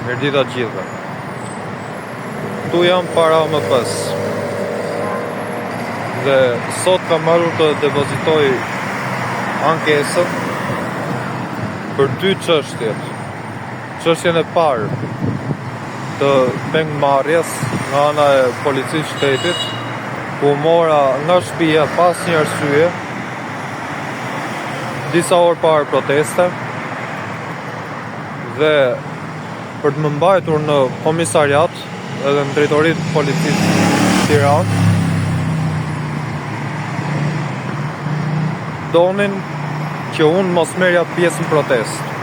Mirëdita të gjithëve. Tu jam para AMP-s. Dhe sot kam ardhur të depozitoj ankesën për dy çështjet. Çështjen e parë të pengmarrjes nga ana e policisë shtetit, ku mora nga shtëpia pas një arsye disa orë parë proteste, dhe për të më mbajtur në komisariat edhe në drejtoritë të policisë Tiranë, donin që unë mos merrja pjesë në protestë.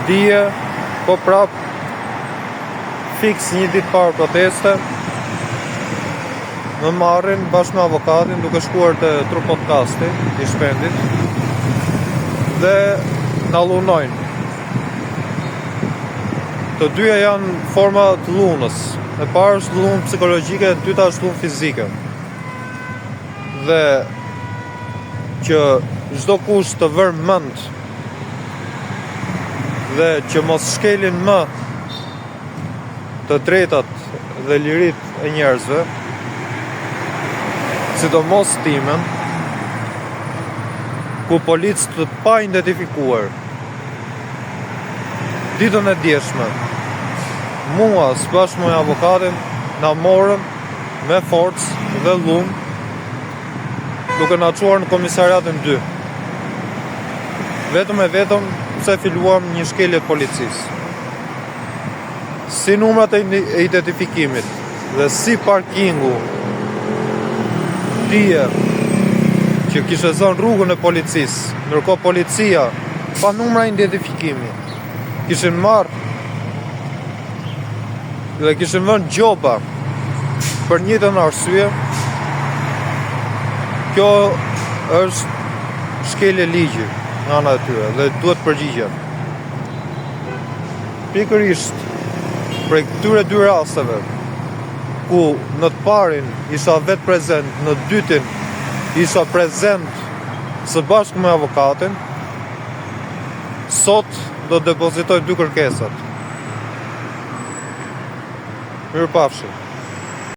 Dije, po prap fiks një ditë parë proteste, më marrin bashkë me avokatin duke shkuar te Tru Podcasti i Shpendit dhe na lunojnë. Të dyja janë forma të lunës. E parë është lunë psikologjike, e dyta është lunë fizike. Dhe që çdo kush të vërë mend dhe që mos shkelin më të drejtat dhe liritë e njerëzve, sidomos timen, ku policë të pa identifikuar ditën e djeshme mua së bashku me avokatin na morën me forcë dhe lumë, duke na çuar në komisariatin 2. Vetëm e vetëm pse filluam një shkelje të policisë. Si numrat e identifikimit dhe si parkingu dije që kishte zënë rrugën e policisë, ndërkohë policia pa numra identifikimi kishin marrë dhe kishin vënë gjoba për njëjtën arsye. Kjo është shkelje ligji nga ana e tyre dhe duhet përgjigjen. Pikërisht për këtyre dy rasteve, ku në të parin isha vetë prezent, në dytin isha prezent së bashku me avokatin, sot do depozitoj dy kërkesat. Mirupafshim.